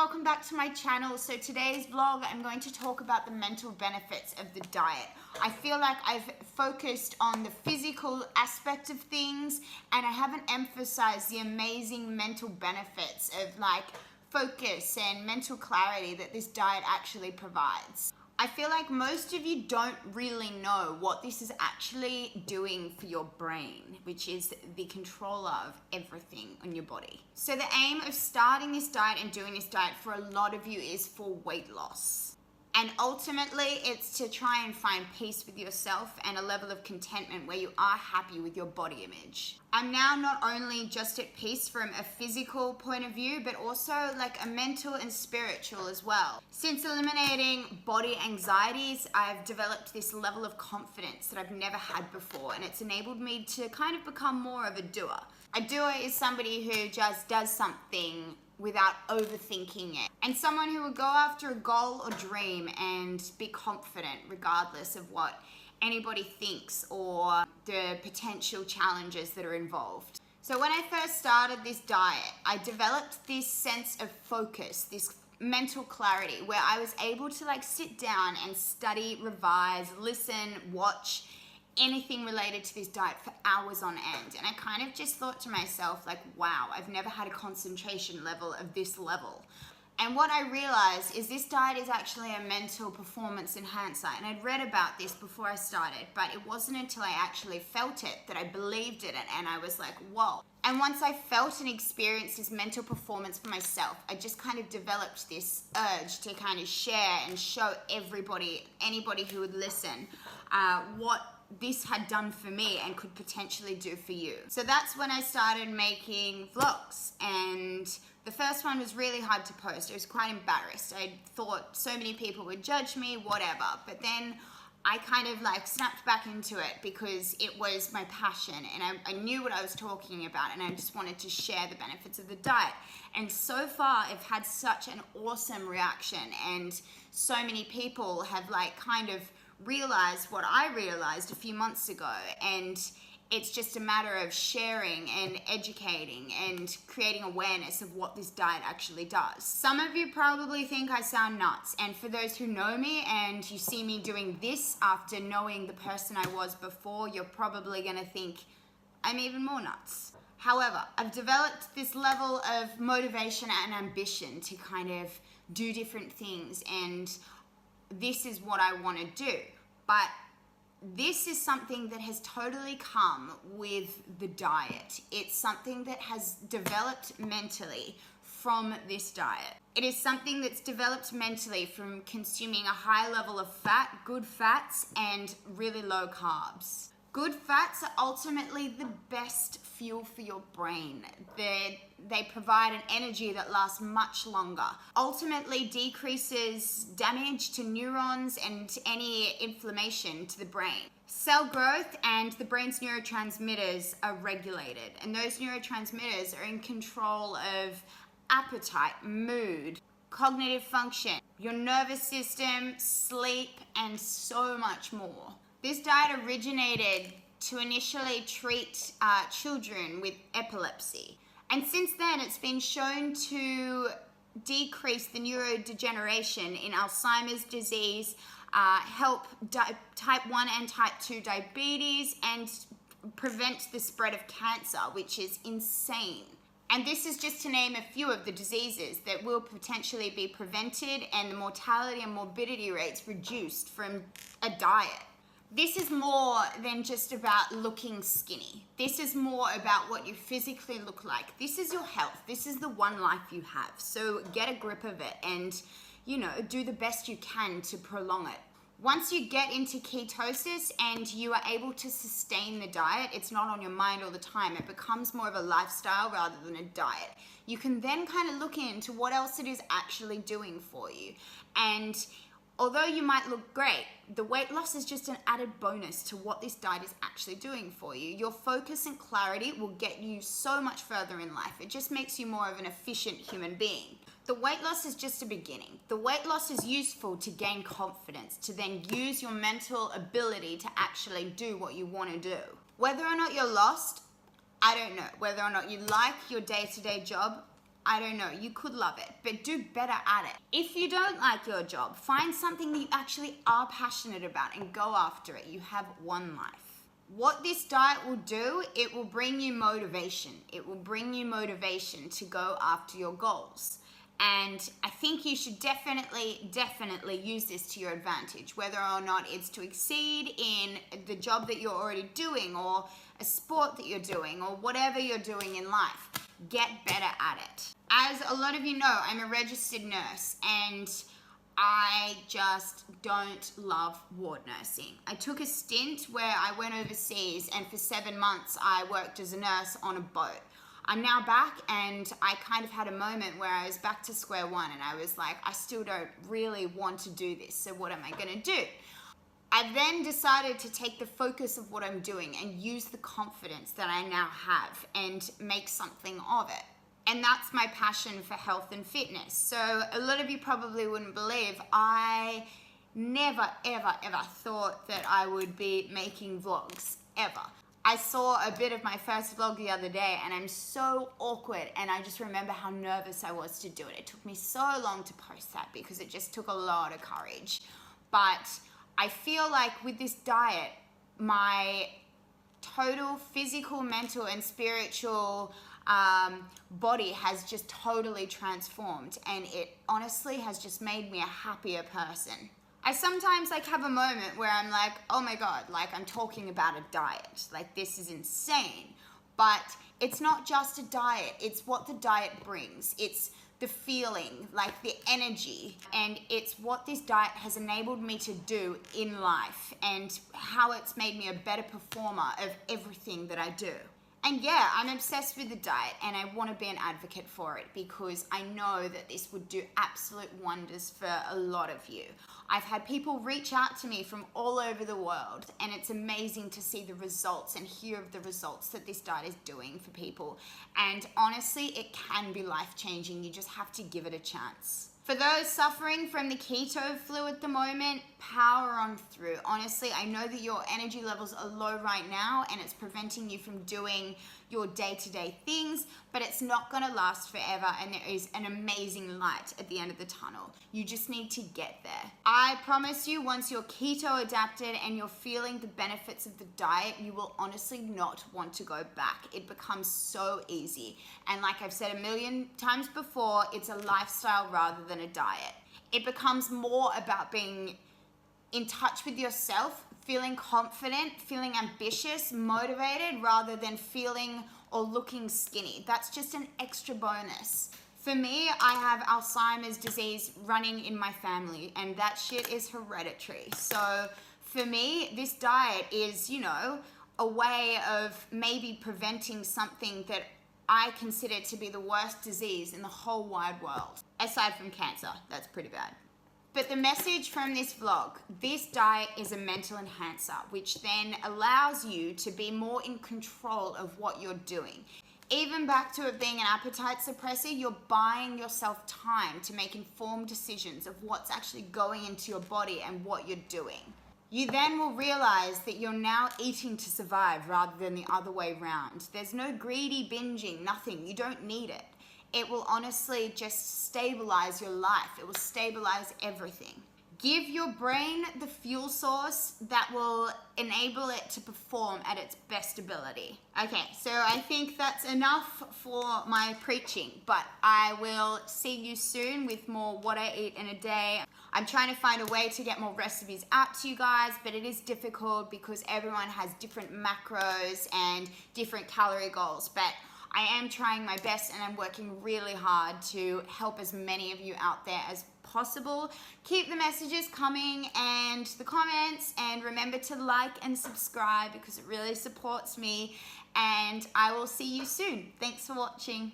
welcome back to my channel. So today's vlog, I'm going to talk about the mental benefits of the diet. I feel like I've focused on the physical aspect of things and I haven't emphasized the amazing mental benefits of like focus and mental clarity that this diet actually provides. I feel like most of you don't really know what this is actually doing for your brain, which is the controller of everything on your body. So the aim of starting this diet and doing this diet for a lot of you is for weight loss. And ultimately, it's to try and find peace with yourself and a level of contentment where you are happy with your body image. I'm now not only just at peace from a physical point of view, but also like a mental and spiritual as well. Since eliminating body anxieties, I've developed this level of confidence that I've never had before, and it's enabled me to kind of become more of a doer. A doer is somebody who just does something without overthinking it, and someone who will go after a goal or dream and be confident regardless of what anybody thinks or the potential challenges that are involved. So when I first started this diet, I developed this sense of focus, this mental clarity where I was able to like sit down and study, revise, listen, watch anything related to this diet for hours on end. And I kind of just thought to myself like, wow, I've never had a concentration level of this level. And what I realized is this diet is actually a mental performance enhancer. And I'd read about this before I started, but it wasn't until I actually felt it that I believed in it. And I was like, whoa. And once I felt and experienced this mental performance for myself, I just kind of developed this urge to kind of share and show everybody, anybody who would listen, what this had done for me and could potentially do for you. So that's when I started making vlogs, and the first one was really hard to post. I was quite embarrassed. I thought so many people would judge me, whatever. But then I kind of like snapped back into it because it was my passion and I knew what I was talking about, and I just wanted to share the benefits of the diet. And so far I've had such an awesome reaction, and so many people have like kind of realized what I realized a few months ago, and it's just a matter of sharing and educating and creating awareness of what this diet actually does. Some of you probably think I sound nuts, and for those who know me and you see me doing this after knowing the person I was before, you're probably gonna think I'm even more nuts. However, I've developed this level of motivation and ambition to kind of do different things, and this is what I want to do. But this is something that has totally come with the diet. It's something that has developed mentally from this diet. It is something that's developed mentally from consuming a high level of fat, good fats, and really low carbs. Good fats are ultimately the best fuel for your brain. They provide an energy that lasts much longer. Ultimately decreases damage to neurons and any inflammation to the brain. Cell growth and the brain's neurotransmitters are regulated, and those neurotransmitters are in control of appetite, mood, cognitive function, your nervous system, sleep, and so much more. This diet originated to initially treat children with epilepsy. And since then, it's been shown to decrease the neurodegeneration in Alzheimer's disease, help type 1 and type 2 diabetes, and prevent the spread of cancer, which is insane. And this is just to name a few of the diseases that will potentially be prevented and the mortality and morbidity rates reduced from a diet. This is more than just about looking skinny. This is more about what you physically look like. This is your health. This is the one life you have. So get a grip of it and, you know, do the best you can to prolong it. Once you get into ketosis and you are able to sustain the diet, it's not on your mind all the time. It becomes more of a lifestyle rather than a diet. You can then kind of look into what else it is actually doing for you. And although you might look great, the weight loss is just an added bonus to what this diet is actually doing for you. Your focus and clarity will get you so much further in life. It just makes you more of an efficient human being. The weight loss is just a beginning. The weight loss is useful to gain confidence, to then use your mental ability to actually do what you want to do. Whether or not you're lost, I don't know. Whether or not you like your day-to-day job, I don't know, you could love it, but do better at it. If you don't like your job, find something that you actually are passionate about and go after it. You have one life. What this diet will do, it will bring you motivation. It will bring you motivation to go after your goals. And I think you should definitely use this to your advantage, whether or not it's to exceed in the job that you're already doing or a sport that you're doing or whatever you're doing in life. Get better at it. As a lot of you know, I'm a registered nurse and I just don't love ward nursing. I took a stint where I went overseas and for 7 months I worked as a nurse on a boat. I'm now back and I kind of had a moment where I was back to square one and I was like, I still don't really want to do this, so what am I gonna do? I then decided to take the focus of what I'm doing and use the confidence that I now have and make something of it. And that's my passion for health and fitness. So a lot of you probably wouldn't believe I never, ever thought that I would be making vlogs, ever. I saw a bit of my first vlog the other day and I'm so awkward and I just remember how nervous I was to do it. It took me so long to post that because it just took a lot of courage. But I feel like with this diet, my total physical, mental and spiritual body has just totally transformed and it honestly has just made me a happier person. I sometimes have a moment where I'm like, oh my God, I'm talking about a diet. This is insane. But it's not just a diet. It's what the diet brings. It's the feeling, the energy. And it's what this diet has enabled me to do in life and how it's made me a better performer of everything that I do. And yeah, I'm obsessed with the diet and I want to be an advocate for it because I know that this would do absolute wonders for a lot of you. I've had people reach out to me from all over the world and it's amazing to see the results and hear of the results that this diet is doing for people. And honestly, it can be life-changing. You just have to give it a chance. For those suffering from the keto flu at the moment, power on through. Honestly, I know that your energy levels are low right now and it's preventing you from doing your day-to-day things, but it's not going to last forever and there is an amazing light at the end of the tunnel. You just need to get there. I promise you, once you're keto adapted and you're feeling the benefits of the diet, you will honestly not want to go back. It becomes so easy. And like I've said a million times before, it's a lifestyle rather than a diet. It becomes more about being in touch with yourself, feeling confident, feeling ambitious, motivated, rather than feeling or looking skinny. That's just an extra bonus. For me, I have Alzheimer's disease running in my family, and that shit is hereditary. So for me, this diet is, a way of maybe preventing something that I consider to be the worst disease in the whole wide world. Aside from cancer, that's pretty bad. But the message from this vlog, this diet is a mental enhancer, which then allows you to be more in control of what you're doing. Even back to it being an appetite suppressor, you're buying yourself time to make informed decisions of what's actually going into your body and what you're doing. You then will realize that you're now eating to survive rather than the other way around. There's no greedy binging, nothing. You don't need it. It will honestly just stabilize your life. It will stabilize everything. Give your brain the fuel source that will enable it to perform at its best ability. Okay, so I think that's enough for my preaching, but I will see you soon with more what I eat in a day. I'm trying to find a way to get more recipes out to you guys, but it is difficult because everyone has different macros and different calorie goals. But I am trying my best and I'm working really hard to help as many of you out there as possible. Keep the messages coming and the comments, and remember to like and subscribe because it really supports me, and I will see you soon. Thanks for watching.